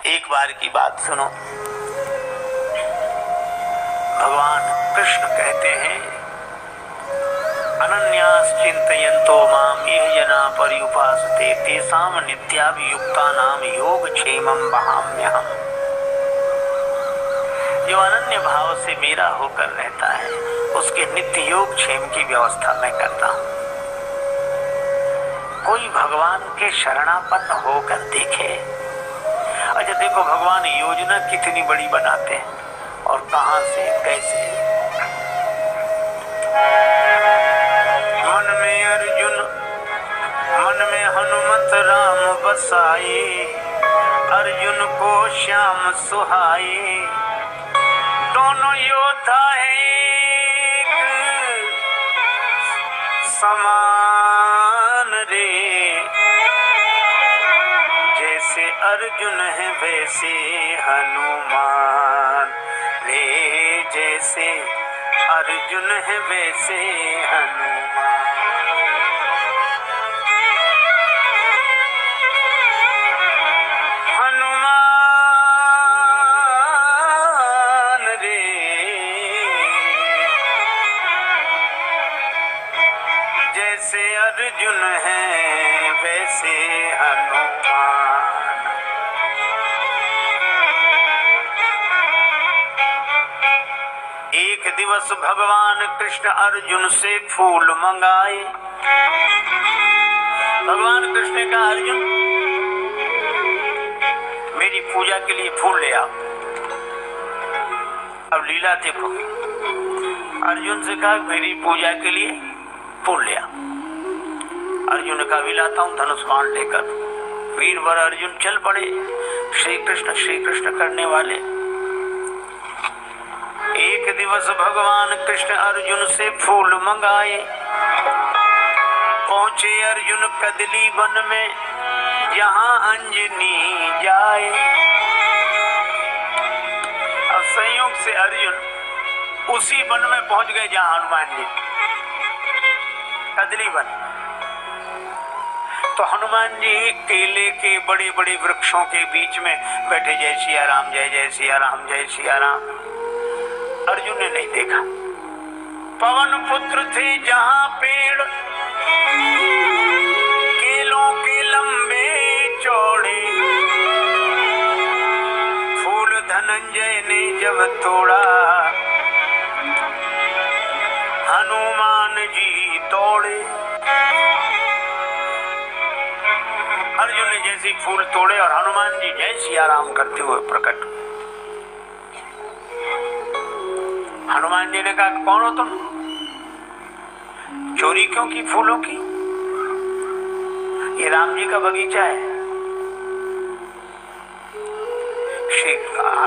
एक बार की बात सुनो। भगवान कृष्ण कहते हैं, अनन्यास चिंतयन्तो माम ये जना पर्युपासते तेषां नित्याभियुक्तानां योगक्षेमं वहाम्यहम्। जो अनन्य भाव से मेरा होकर रहता है उसके नित्य योग क्षेम की व्यवस्था मैं करता हूँ। कोई भगवान के शरणापन्न होकर देखे। अच्छा देखो, भगवान योजना कितनी बड़ी बनाते हैं और कहां से कैसे। मन में अर्जुन मन में हनुमत राम बसाए, अर्जुन को श्याम सुहाए। दोनों योद्धा एक समान रे, जैसे अर्जुन है वैसे हनुमान रे, जैसे अर्जुन है वैसे हनुमान। जैसे अर्जुन है वैसे हनुमान। एक दिवस भगवान कृष्ण अर्जुन से फूल मंगाए। भगवान कृष्ण ने कहा, अर्जुन मेरी पूजा के लिए फूल ले आओ। अब लीला देखो, अर्जुन से कहा मेरी पूजा के लिए फूल लिया। अर्जुन का विलाता हूं धनुष बाण लेकर। वीरवर अर्जुन चल पड़े श्री कृष्ण करने वाले। एक दिवस भगवान कृष्ण अर्जुन से फूल मंगाए। पहुंचे अर्जुन कदली वन में जहां अंजनी जाए। अब संयोग से अर्जुन उसी वन में पहुंच गए जहां हनुमान जी, कदली वन। तो हनुमान जी केले के बड़े बड़े वृक्षों के बीच में बैठे, जय सिया राम जय जय सिया राम जय सिया राम। अर्जुन ने नहीं देखा। पवन पुत्र थे जहां पेड़ केलों के लंबे चौड़े, फूल धनंजय ने जब तोड़ा हनुमान जी तोड़े। अर्जुन ने जैसे फूल तोड़े और हनुमान जी जय सिया राम करते हुए प्रकट। हनुमान जी ने कहा, कौन हो तुम? चोरी क्यों की फूलों की? ये राम जी का बगीचा है।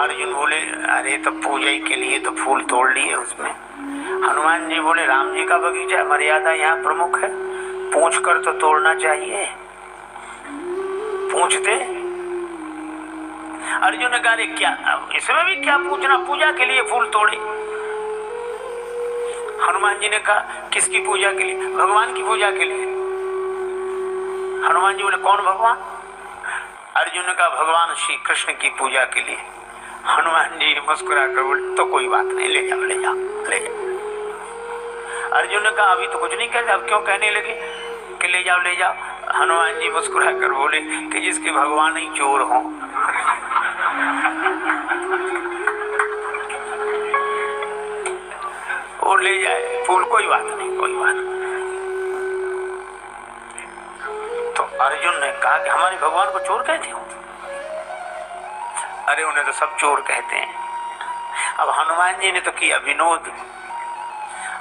अर्जुन बोले, अरे तो पूजा के लिए तो फूल तोड़ लिए उसमें। हनुमान जी बोले, राम जी का बगीचा, मर्यादा यहाँ प्रमुख है, पूछ कर तो तोड़ना चाहिए। पूछते। अर्जुन ने कहा, क्या इसमें भी क्या पूछना, पूजा के लिए फूल तोड़े। हनुमान जी ने कहा, किसकी पूजा के लिए? भगवान की पूजा के लिए। हनुमान जी बोले, कौन भगवान? अर्जुन ने कहा, भगवान श्री कृष्ण की पूजा के लिए। हनुमान जी मुस्कुरा कर बोले, तो कोई बात नहीं, ले जाओ ले जाओ ले जाओ। अर्जुन ने कहा, अभी तो कुछ नहीं कहते, अब क्यों कहने लगे कि ले जाओ ले जाओ? हनुमान जी मुस्कुरा कर बोले कि जिसके भगवान ही चोर हो। वो ले जाए फूल, कोई बात नहीं कोई बात नहीं। तो अर्जुन ने कहा कि हमारे भगवान को चोर कहते हो? अरे उन्हें तो सब चोर कहते हैं। अब हनुमान जी ने तो किया विनोद।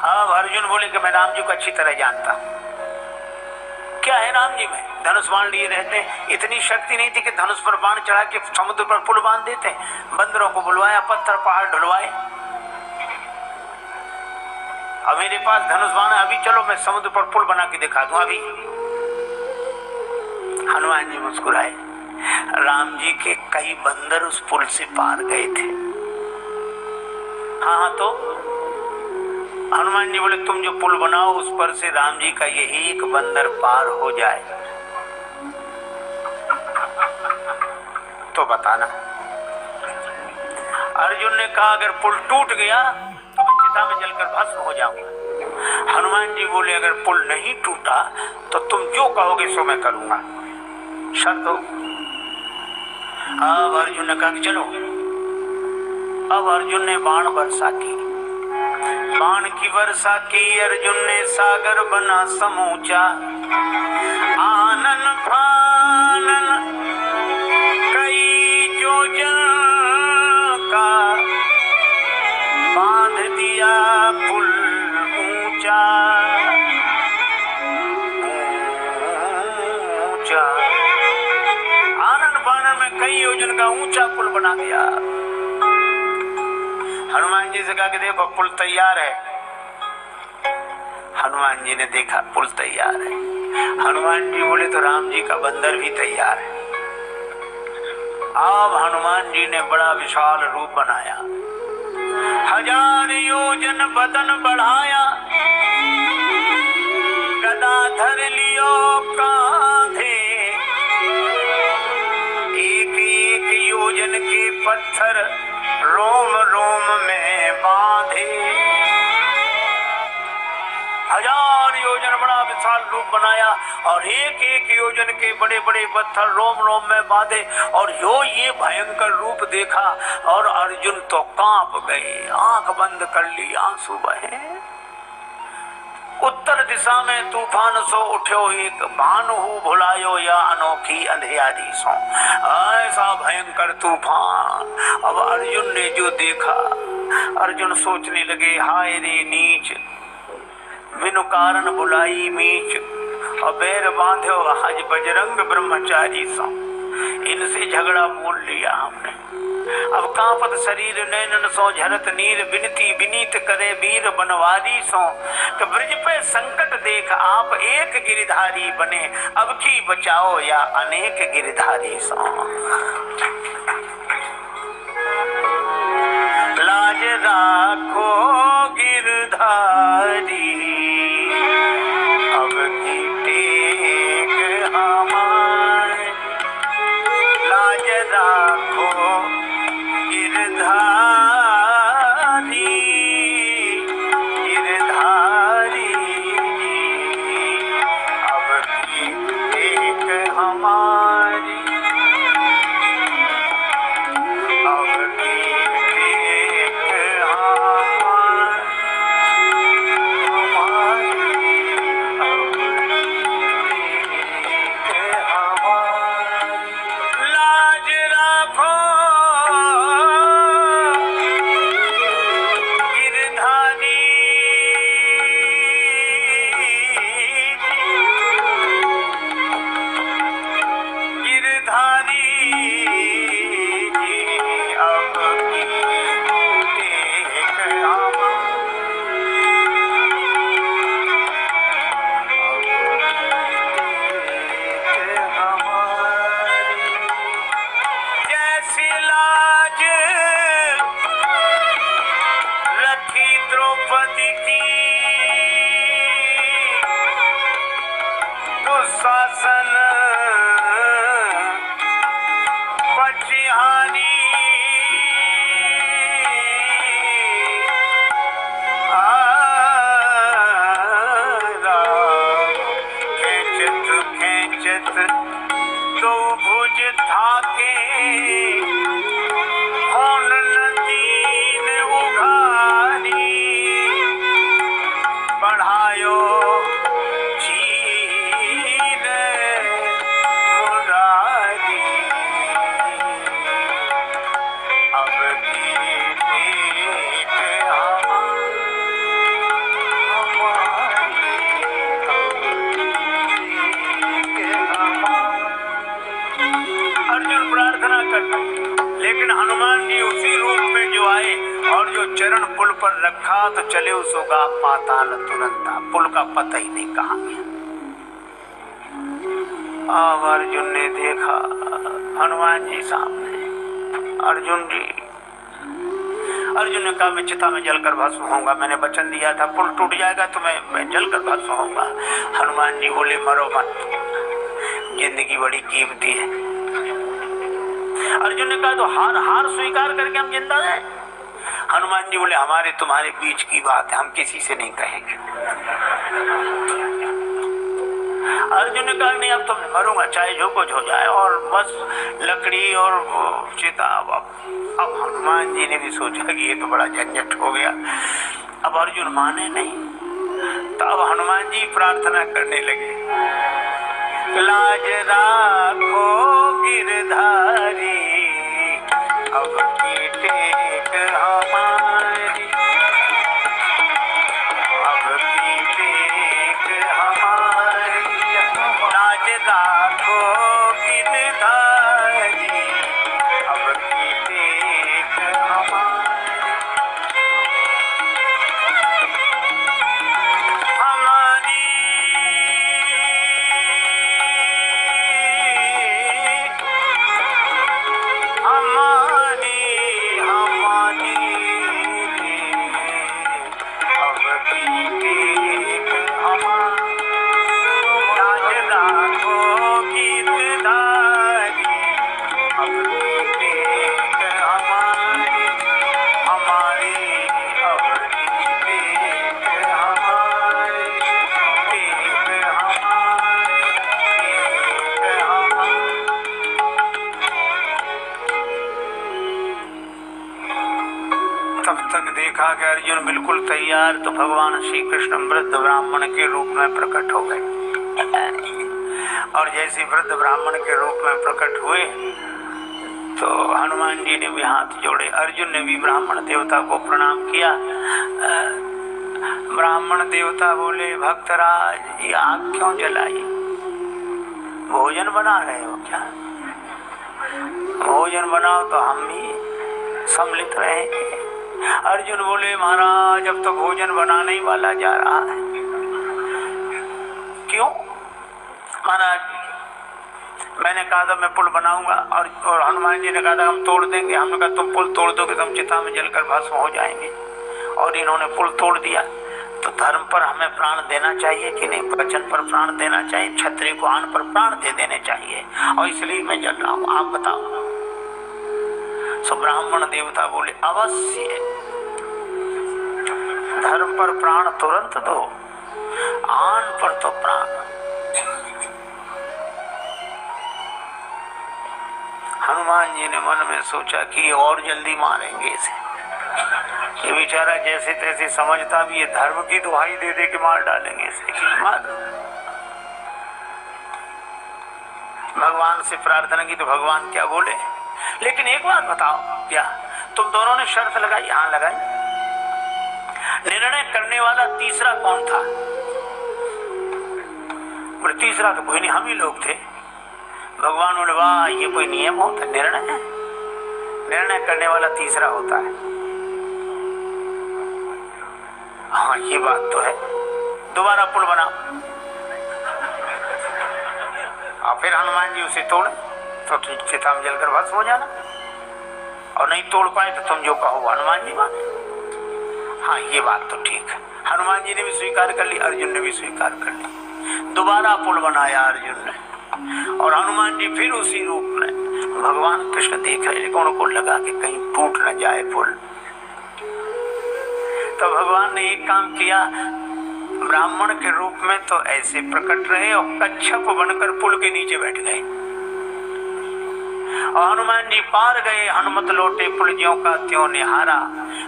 अब अर्जुन बोले कि मैं राम जी को अच्छी तरह जानता हूं। क्या है राम जी में? धनुष बाण लिए रहते हैं। इतनी शक्ति नहीं थी कि धनुष पर बाण चढ़ा के समुद्र पर पुल बांध देते। बंदरों को बुलवाया, पत्थर पहाड़ ढुलवाए। अब मेरे पास धनुष बाण है, अभी चलो मैं समुद्र पर पुल बना के दिखा दूं अभी। हनुमान जी मुस्कुराए। राम जी के कई बंदर उस पुल से पार गए थे। हाँ तो हनुमान जी बोले, तुम जो पुल बनाओ उस पर से राम जी का ये एक बंदर पार हो जाए। तो बताना। अर्जुन ने कहा अगर पुल टूट गया तो मैं चिता में जलकर भस्म हो जाऊंगा। हनुमान जी बोले अगर पुल नहीं टूटा तो तुम जो कहोगे सो मैं करूंगा, शर्त हो। अब अर्जुन ने कहा कि चलो। अब अर्जुन ने बाण वर्षा की, बाण की वर्षा की अर्जुन ने, सागर बना समूचा। आनन फानन कई योजन का, बांध दिया पुल ऊंचा ऊंचा। आनन फानन में कई योजन का ऊंचा पुल बना दिया। हनुमान जी से कहा कि देखो पुल तैयार है। हनुमान जी ने देखा पुल तैयार है। हनुमान जी बोले तो राम जी का बंदर भी तैयार है। अब हनुमान जी ने बड़ा विशाल रूप बनाया, 1000 योजन बदन बढ़ाया, गदा धर लियो कांधे, एक एक योजन के पत्थर रोम रोम में बांधे। 1000 योजन बड़ा विशाल रूप बनाया और एक एक योजन के बड़े बड़े पत्थर रोम रोम में बांधे। और ये भयंकर रूप देखा और अर्जुन तो कांप गए, आंख बंद कर ली, आंसू बहे। उत्तर दिशा में तूफान सो उठ्यो एक, भानु भुलायो या अनोखी अंधियारी सो। ऐसा भयंकर तूफान। अब अर्जुन ने जो देखा, अर्जुन सोचने लगे हाय रे नीच, बिनु कारण बुलाई मीच, और बैर बांधो आज बजरंग ब्रह्मचारी सो। इनसे झगड़ा बोल लिया हमने। अब कांपत शरीर नैनन सो झरत नीर, विनती विनीत करे वीर बनवारी सो। कि ब्रज पे संकट देख आप एक गिरधारी बने, अब की बचाओ या अनेक गिरधारी सो। लाज राखो गिरधारी, अब की टेक हमारी। लाज राखो गिरधारी, गिरधारी, अब की टेक हमारी, अब की टेक हमारी, अब की टेक हमारी। लाज राखो द्रौपदी की, दुशासन पचिहानी। खेचत खेचत दो भुज थाके, होन नदीन उघारी। बढ़ायो चीर मुरारी, अब की टेक हमारी, अर्जुन प्रार्थना करता, लेकिन हनुमान जी उसी रूप में जो आए और जो चरण पुल पर रखा तो चले उसोगा पाताल तुरंत, पुल का पता ही नहीं कहाँ गया। अब अर्जुन ने देखा हनुमान जी सामने। अर्जुन ने कहा मैं चिता में जलकर भस्म होऊंगा, मैंने वचन दिया था पुल टूट जाएगा तो मैं जलकर भस्म होऊंगा। हनुमान जी बोले मरो मत, जिंदगी बड़ी कीमती है। अर्जुन ने कहा तो हार हार स्वीकार करके हम जिंदा हैं। हनुमान जी बोले हमारे तुम्हारे बीच की बात है, हम किसी से नहीं कहेंगे। अर्जुन ने कहा नहीं अब तो मैं मरूंगा, चाहे जो कुछ हो जाए, और बस लकड़ी और चिता। अब हनुमान जी ने भी सोचा कि ये तो बड़ा झंझट हो गया, अब अर्जुन माने नहीं, तो अब हनुमान जी प्रार्थना करने लगे, लाज राखो गिरधारी, अब की टेक हमारी, अब की टेक हमारी, लाज राखो गिरधारी, अब की टेक हमारी, देखा कि अर्जुन बिल्कुल तैयार, तो भगवान श्री कृष्ण वृद्ध ब्राह्मण के रूप में प्रकट हो गए। और जैसे वृद्ध ब्राह्मण के रूप में प्रकट हुए तो हनुमान जी ने भी हाथ जोड़े, अर्जुन ने भी ब्राह्मण देवता को प्रणाम किया। ब्राह्मण देवता बोले भक्तराज ये आग क्यों जलाई, भोजन बना रहे हो क्या? भोजन बनाओ तो हम भी सम्मिलित रहेंगे। अर्जुन बोले महाराज अब तो भोजन बनाने ही वाला जा रहा है। क्यों महाराज? मैंने कहा था मैं पुल बनाऊंगा, और हनुमान जी ने कहा था हम तोड़ देंगे। हमने कहा तुम पुल तोड़ दोगे तो हम चिता में जलकर भस्म हो जाएंगे, और इन्होंने पुल तोड़ दिया। तो धर्म पर हमें प्राण देना चाहिए कि नहीं? वचन पर प्राण देना चाहिए, क्षत्रिय को अन्न पर प्राण दे देने चाहिए, और इसलिए मैं जल रहा हूं, आप बताओ। सो ब्राह्मण देवता बोले अवश्य, धर्म पर प्राण तुरंत दो, आन पर तो प्राण। हनुमान जी ने मन में सोचा कि और जल्दी मारेंगे इसे, ये बेचारा जैसे तैसे समझता भी है, धर्म की दुहाई दे दे के मार डालेंगे इसे। मार। भगवान से प्रार्थना की तो भगवान क्या बोले, लेकिन एक बात बताओ, क्या तुम दोनों ने शर्त लगाई? हाँ लगाई। निर्णय करने वाला तीसरा कौन था? बोले तीसरा तो कोई नहीं, हम ही लोग थे। भगवान बोले वाह ये कोई नियम होता है? निर्णय है, निर्णय करने वाला तीसरा होता है। हाँ ये बात तो है। दोबारा पुल बनाओ। और फिर हनुमान जी उसे तोड़े तो चिता में जलकर भस्म हो जाना, और नहीं तोड़ पाए तो तुम जो कहो हनुमान जी माने। हाँ ये बात तो ठीक है। हनुमान जी ने भी स्वीकार कर ली, अर्जुन ने भी स्वीकार कर ली। दोबारा पुल बनाया अर्जुन ने, और हनुमान जी फिर उसी रूप में। भगवान कृष्ण देख रहे थे उनको लगा कि कहीं टूट न जाए पुल, तो भगवान ने एक काम किया, ब्राह्मण के रूप में तो ऐसे प्रकट रहे और कच्छप बनकर पुल के नीचे बैठ गए, और हनुमान जी पार गए। हनुमत लौटे पुल ज्यों का त्यों निहारा,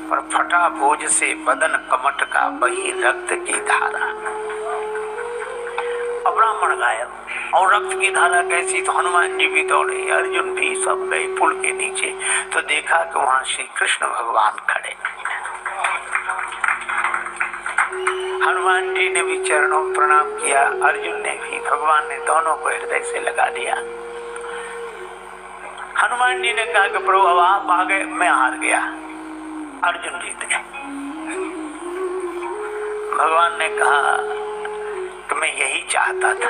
पर फटा भोज से बदन कमट का बही रक्त की धारा। अब ब्राह्मण गायब, और रक्त की धारा कैसी? तो हनुमान जी भी दौड़े, अर्जुन भी, सब गए पुल के नीचे। तो देखा कि वहां श्री कृष्ण भगवान खड़े। हनुमान जी ने भी चरणों में प्रणाम किया, अर्जुन ने भी। भगवान ने दोनों को हृदय से लगा दिया। हनुमान जी ने कहा कि प्रभु अब आप आ गए, मैं हार गया, अर्जुन जीत गए। भगवान ने कहा कि मैं यही चाहता था।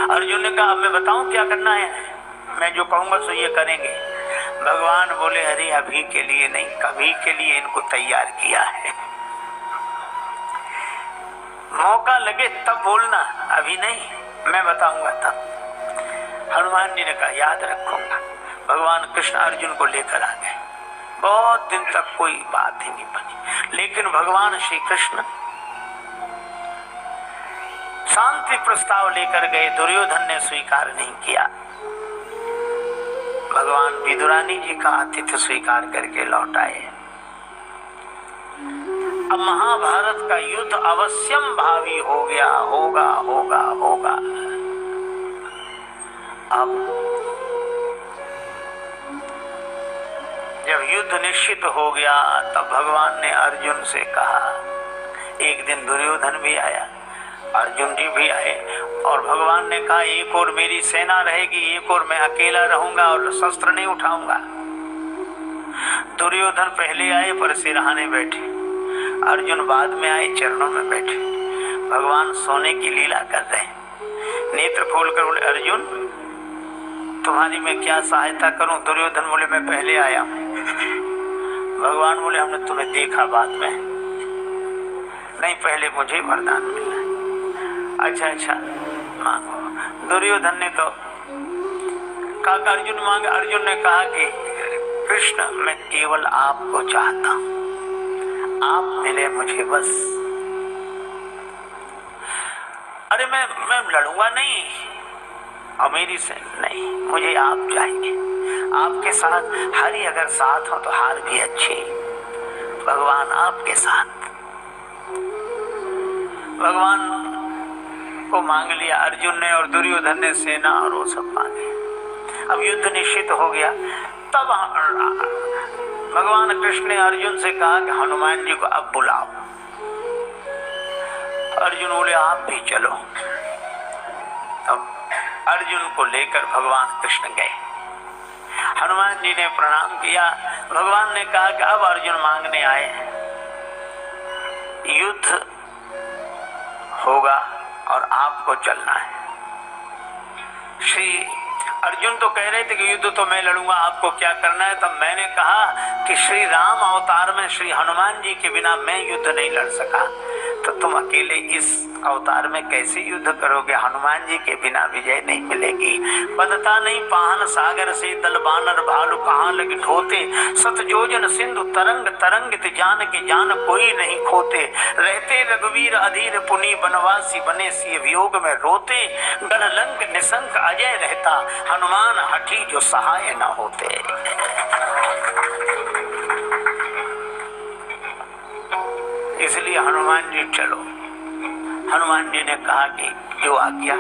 अर्जुन ने कहा अब मैं बताऊं क्या करना है? मैं जो कहूंगा सो ये करेंगे। भगवान बोले अरे अभी के लिए नहीं, कभी के लिए इनको तैयार किया है, मौका लगे तब बोलना, अभी नहीं, मैं बताऊंगा तब। हनुमान जी ने कहा याद रखूंगा। भगवान कृष्ण अर्जुन को लेकर आ गए। बहुत दिन तक कोई बात ही नहीं बनी, लेकिन भगवान श्री कृष्ण शांति प्रस्ताव लेकर गए। दुर्योधन ने स्वीकार नहीं किया। भगवान विदुरानी जी का आतिथ्य स्वीकार करके लौट आए। अब महाभारत का युद्ध अवश्यम भावी हो गया, होगा होगा होगा। अब जब युद्ध निश्चित हो गया तब भगवान ने अर्जुन से कहा, एक दिन दुर्योधन भी आया, अर्जुन जी भी आए, और भगवान ने कहा एक और मेरी सेना रहेगी, एक और मैं अकेला रहूंगा और शस्त्र नहीं उठाऊंगा। दुर्योधन पहले आए पर सिरहाने बैठे, अर्जुन बाद में आए चरणों में बैठे। भगवान सोने की लीला कर रहे हैं। नेत्र खोलकर बोले, अर्जुन तुम्हारी मैं क्या सहायता करूं? दुर्योधन बोले, मैं पहले आया हूं। भगवान बोले, हमने तुम्हें देखा बाद में, नहीं पहले मुझे वरदान मिला। अच्छा मांगो। दुर्योधन ने तो कहा अर्जुन मांगे। अर्जुन ने कहा कि कृष्ण मैं केवल आपको चाहता हूं, आप मिले मुझे बस। अरे मैं लड़ूंगा नहीं, अमीरी से नहीं, मुझे आप चाहिए। आपके साथ हरि अगर साथ हो तो हार भी अच्छी। भगवान आपके साथ। भगवान को मांग लिया अर्जुन ने, और दुर्योधन ने सेना और वो सब मांगे। अब युद्ध निश्चित हो गया। तब भगवान कृष्ण ने अर्जुन से कहा कि हनुमान जी को अब बुलाओ। अर्जुन बोले, आप भी चलो। अब अर्जुन को लेकर भगवान कृष्ण गए। हनुमान जी ने प्रणाम किया। भगवान ने कहा कि अब अर्जुन मांगने आए, युद्ध होगा और आपको चलना है। श्री अर्जुन तो कह रहे थे कि युद्ध तो मैं लड़ूंगा, आपको क्या करना है? तब मैंने कहा कि श्री राम अवतार में श्री हनुमान जी के बिना मैं युद्ध नहीं लड़ सका, तो तुम अकेले इस अवतार में कैसे युद्ध करोगे? हनुमान जी के बिना विजय नहीं मिलेगी। बदता नहीं पाहन सागर से दल बानर भालू कहाँ लगे ठोते, सतजोजन सिंधु तरंग तरंगित जान के जान कोई नहीं खोते। रहते रघुवीर अधीर पुनि बनवासी बने सी वियोग में रोते, गणलंक निशंक अजय रहता हनुमान हठी जो सहाय न होते। इसलिए हनुमान जी चलो। हनुमान जी ने कहा कि जो आज्ञा,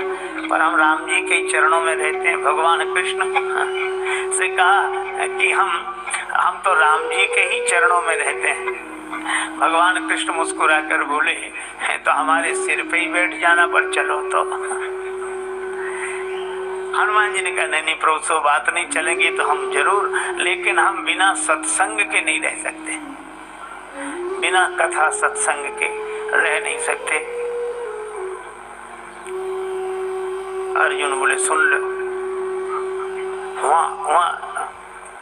पर हम राम जी के चरणों में रहते हैं। भगवान कृष्ण से कहा कि हम तो राम जी के ही चरणों में रहते हैं। भगवान कृष्ण मुस्कुराकर बोले, तो हमारे सिर पे ही बैठ जाना, पर चलो तो। हनुमान जी ने कहा, नहीं प्रभु सो बात नहीं, चलेंगे तो हम जरूर, लेकिन हम बिना सत्संग के नहीं रह सकते, बिना कथा सत्संग के रह नहीं सकते। अर्जुन बोले, सुन लो, वहाँ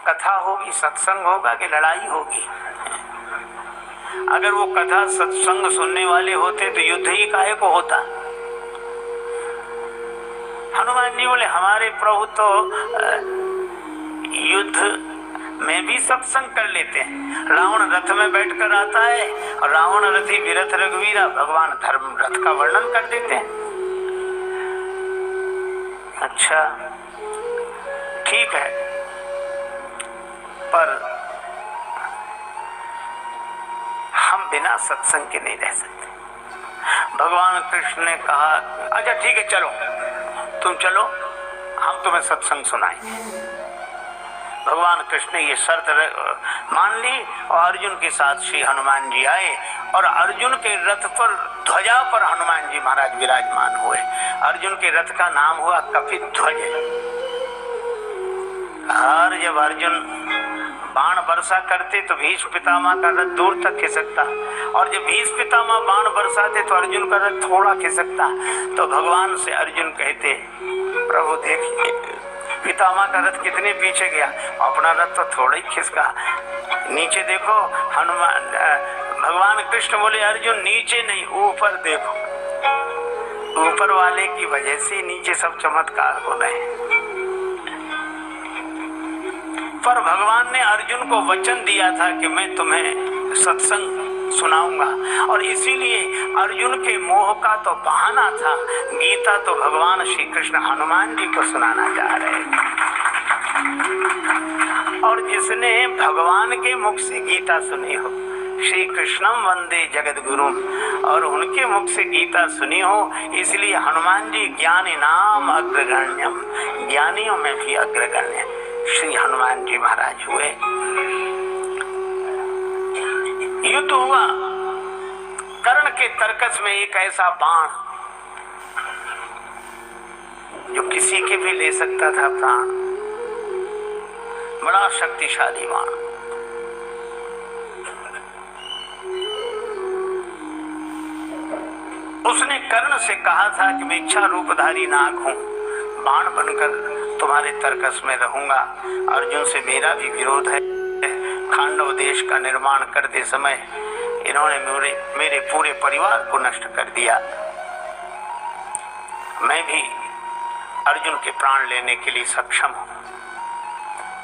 कथा होगी, सत्संग होगा कि लड़ाई होगी? अगर वो कथा सत्संग सुनने वाले होते तो युद्ध ही काहे को होता? हनुमान जी बोले, हमारे प्रभु तो युद्ध में भी सत्संग कर लेते हैं। रावण रथ में बैठकर आता है और रावण रथी विरथ रघुवीरा, भगवान धर्म रथ का वर्णन कर देते हैं। अच्छा ठीक है, पर हम बिना सत्संग के नहीं रह सकते। भगवान कृष्ण ने कहा, अच्छा ठीक है चलो, तुम चलो, हम तुम्हें सत्संग सुनाएंगे। भगवान कृष्ण ने ये शर्त मान ली और अर्जुन के साथ श्री हनुमान जी आए और अर्जुन के रथ पर, ध्वजा पर हनुमान जी महाराज विराजमान हुए। अर्जुन के रथ का नाम हुआ कपित ध्वज। और जब अर्जुन बाण वर्षा करते तो भीष्म पितामह का रथ दूर तक खिसकता, और जब भीष्म पितामह बाण बरसाते तो अर्जुन का रथ थोड़ा खिसकता। तो भगवान से अर्जुन कहते, प्रभु देखिए पितामह का रथ कितने पीछे गया, अपना रथ तो थोड़ा ही खिसका, नीचे देखो। हनुमान भगवान कृष्ण बोले, अर्जुन नीचे नहीं ऊपर देखो, ऊपर वाले की वजह से नीचे सब चमत्कार हो रहे हैं। पर भगवान ने अर्जुन को वचन दिया था कि मैं तुम्हें सत्संग सुनाऊंगा, और इसीलिए अर्जुन के मोह का तो बहाना था, गीता तो भगवान श्री कृष्ण हनुमान जी को सुनाना चाह रहे थे। और जिसने भगवान के मुख से गीता सुनी हो, श्री कृष्णम वंदे जगत गुरु, और उनके मुख से गीता सुनी हो, इसलिए हनुमान जी ज्ञानी नाम अग्रगण्यम, ज्ञानियों में भी अग्रगण्य श्री हनुमान जी महाराज हुए। युद्ध हुआ, कर्ण के तरकस में एक ऐसा बाण जो किसी के भी ले सकता था प्राण, बड़ा शक्तिशाली बाण। उसने कर्ण से कहा था कि मैं इच्छा रूपधारी नाग हूं, बाण बनकर तुम्हारे तरकस में रहूंगा। अर्जुन से मेरा भी विरोध है, खांडव देश का निर्माण करते समय इन्होंने मेरे पूरे परिवार को नष्ट कर दिया। मैं भी अर्जुन के प्राण लेने के लिए सक्षम हूं।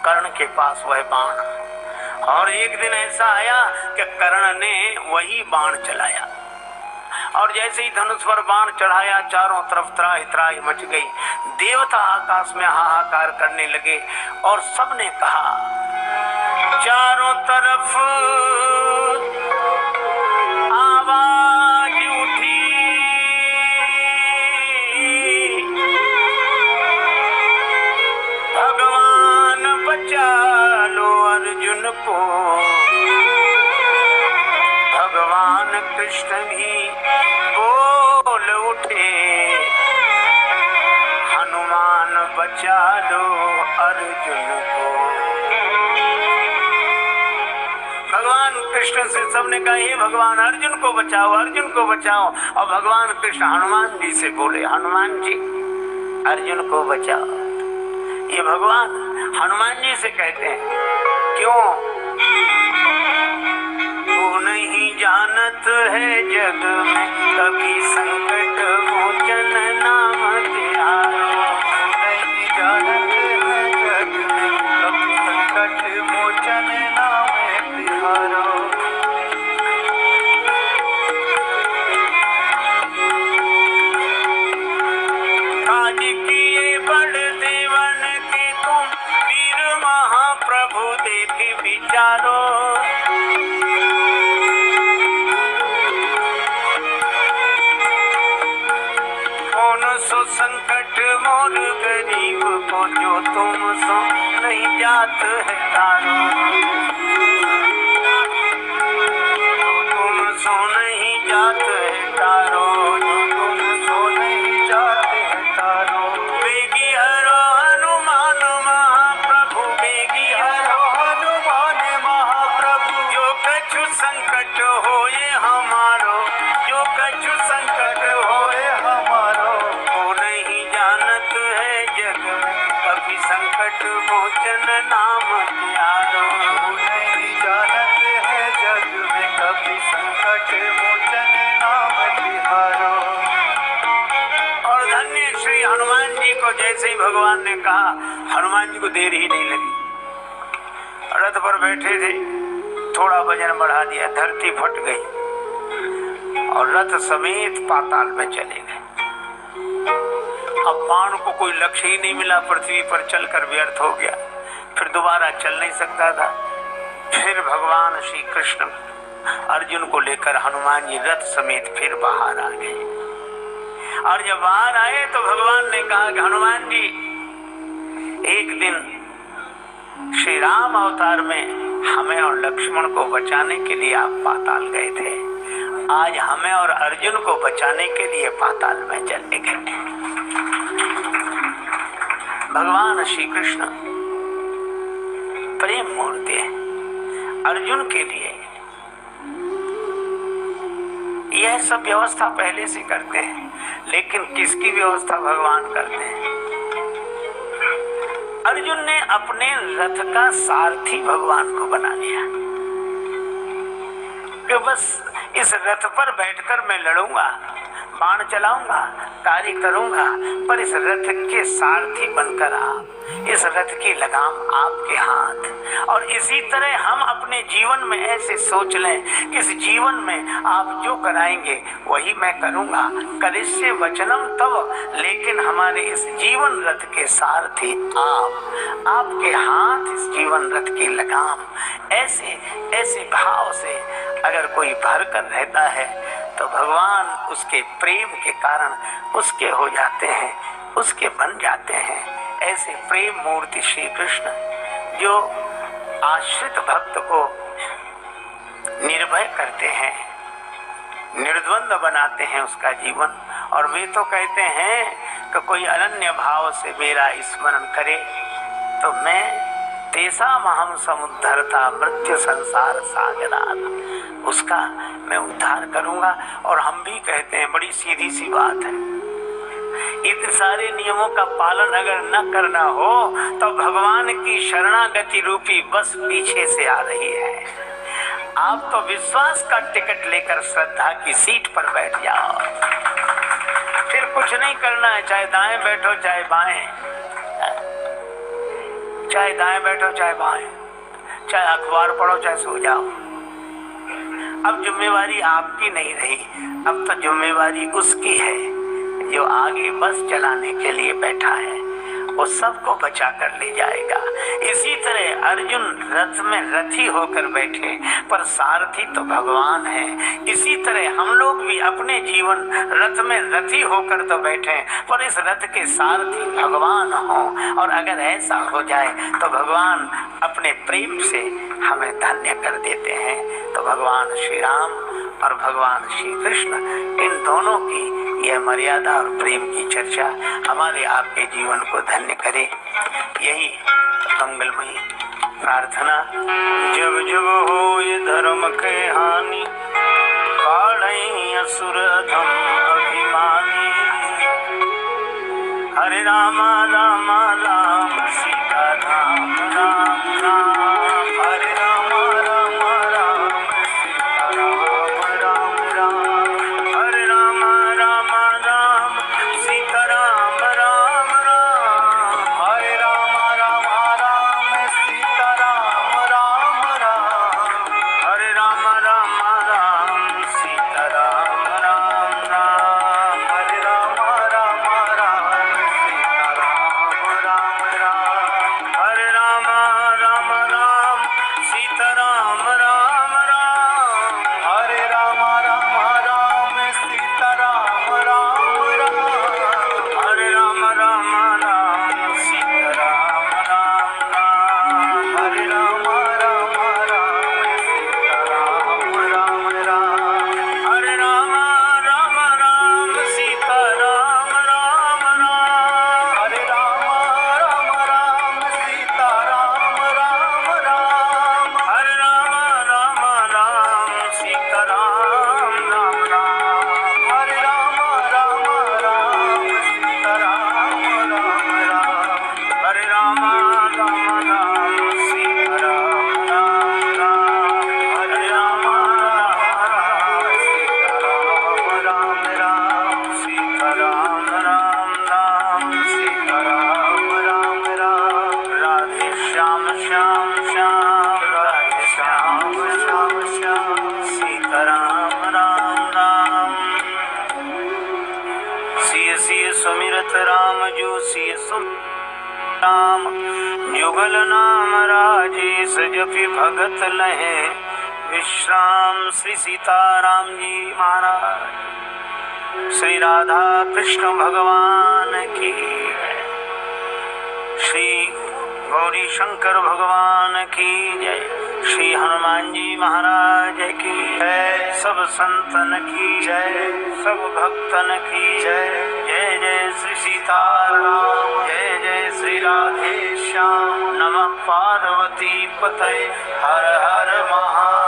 कर्ण के पास वह बाण, और एक दिन ऐसा आया कि कर्ण ने वही बाण चलाया, और जैसे ही धनुष पर बाण चढ़ाया, चारों तरफ त्राहि त्राहि मच गई। देवता आकाश में हाहाकार करने लगे, और सबने कहा चारों तरफ आवाज उठी, भगवान बचा लो अर्जुन को। भगवान कृष्ण भी बोल उठे, हनुमान बचा लो अर्जुन को। भगवान कृष्ण से सबने कहा हे भगवान अर्जुन को बचाओ, अर्जुन को बचाओ। और भगवान कृष्ण हनुमान जी से बोले हनुमान जी अर्जुन को बचाओ। ये भगवान हनुमान जी से कहते हैं, क्यों? वो नहीं जानत है जग में कभी संकट मोचन नाम तिहारो। नहीं जानत है जग में कभी संकट मोचन नाम तिहारो। काज किए बड़ देवन के तुम वीर महाप्रभु देख विचारो। सो संकट मोर गरीब को जो तुम सो नहीं जात है तारो। जो तुम सो नहीं जात है तारो, जो तुम सो नहीं जात है तारो। बेगी हरो हनुमान महाप्रभु, बेगी हरो हनुमान महाप्रभु। जो कछु संकट होए हमारो, जो कछु संकट होए हमारो। संकट मोचन नाम तिहारो। नहीं जानत है जग में कभी संकट मोचन नाम तिहारो। और धन्य श्री हनुमान जी को जैसे ही भगवान ने कहा, हनुमान जी को देर ही नहीं लगी। रथ पर बैठे थे, थोड़ा वजन बढ़ा दिया, धरती फट गई और रथ समेत पाताल में चले गए। अब बाण को कोई लक्ष्य ही नहीं मिला, पृथ्वी पर चलकर व्यर्थ हो गया, फिर दोबारा चल नहीं सकता था। फिर भगवान श्री कृष्ण अर्जुन को लेकर हनुमान जी रथ समेत फिर बाहर आ गए। और जब बाहर आए तो भगवान ने कहा कि हनुमान जी, एक दिन श्री राम अवतार में हमें और लक्ष्मण को बचाने के लिए आप पाताल गए थे, आज हमें और अर्जुन को बचाने के लिए पाताल में चले गए। भगवान श्री कृष्ण प्रेम मूर्ति है। अर्जुन के लिए यह सब व्यवस्था पहले से करते हैं, लेकिन किसकी व्यवस्था भगवान करते हैं? अर्जुन ने अपने रथ का सारथी भगवान को बना लिया कि बस इस रथ पर बैठकर मैं लड़ूंगा, बाण चलाऊंगा, कार्य करूंगा, पर इस रथ के सारथी बनकर आप, इस रथ की लगाम आपके हाथ। और इसी तरह हम अपने जीवन में ऐसे सोच लें कि इस जीवन में आप जो कराएंगे वही मैं करूंगा, करिष्ये वचनम तव, लेकिन हमारे इस जीवन रथ के सारथी आप, आपके हाथ इस जीवन रथ की लगाम। ऐसे ऐसे भाव से अगर कोई भर कर रहता है तो भगवान उसके प्रेम के कारण उसके हो जाते हैं, उसके बन जाते हैं। ऐसे प्रेम मूर्ति श्री कृष्ण जो आश्रित भक्त को निर्भय करते हैं, निर्द्वंद बनाते हैं उसका जीवन। और वे तो कहते हैं कि कोई अनन्य भाव से मेरा स्मरण करे तो मैं तेसाम अहम समुद्धरता मृत्यु संसार सागरात, उसका मैं उद्धार करूंगा। और हम भी कहते हैं, बड़ी सीधी सी बात है, इन सारे नियमों का पालन अगर न करना हो तो भगवान की शरणागति रूपी बस पीछे से आ रही है। आप तो विश्वास का टिकट लेकर श्रद्धा की सीट पर बैठ जाओ, फिर कुछ नहीं करना है, चाहे दाएं बैठो चाहे बाएं, चाहे दाएं बैठो चाहे बाएं, चाहे अखबार पढ़ो चाहे सो जाओ। अब जिम्मेवारी आपकी नहीं रही, अब तो जिम्मेवारी उसकी है जो आगे बस चलाने के लिए बैठा है, वो सबको बचा कर ले जाएगा। इसी तरह अर्जुन रथ में रथी होकर बैठे, पर सारथी तो भगवान है। इसी तरह हम लोग भी अपने जीवन रथ में रथी होकर तो बैठे, पर इस रथ के सारथी भगवान हो। और अगर ऐसा हो जाए तो भगवान अपने प्रेम से हमें धन्य कर देते हैं। तो भगवान श्री राम और भगवान श्री कृष्ण, इन दोनों की यह मर्यादा और प्रेम की चर्चा हमारे आपके जीवन को धन्य करे, यही मंगलमयी प्रार्थना। जब जब हो ये धर्म के हानि, काढ़ई असुर अधम अभिमानी। हरे राम राम राम सीता राम राम राम, हरे राम राम राम सीता राम राम राम, हरे राम राम राम सीता राम राम राम, हरे राम राम राम सीता राम राम राम, हरे राम राम राम सीता राम राम राम, हरे राम राम राम सीता राम राम राम, हरे राम राम राम सीता राम राम राम, हरे राम राम राम सीता राम राम राम, हरे राम राम राम सीता राम राम राम, हरे राम राम राम सीता राम राम राम, हरे राम राम राम सीता राम राम राम, हरे राम राम राम सीता राम राम राम, हरे राम राम राम सीता राम राम राम, हरे राम राम राम सीता राम राम राम, हरे राम राम राम सीता राम राम राम, हरे राम राम राम सीता राम राम राम, सीता राम राम राम, राधे श्याम श्याम श्याम, राधे श्याम श्याम श्याम, सीता राम राम राम। सिय सिय सुमिरत राम जो सिय सुम राम, जुगल नाम राजेश जपि भगत लहे विश्राम। श्री सीताराम जी महाराज, श्री राधा कृष्ण भगवान की, श्री गौरी शंकर भगवान की जय, श्री हनुमान जी महाराज की जय, सब संतन की जय, सब भक्तन की जय। जय जय श्री सीताराम, जय जय श्री राधे श्याम। नमः पार्वती पतये, हर हर महा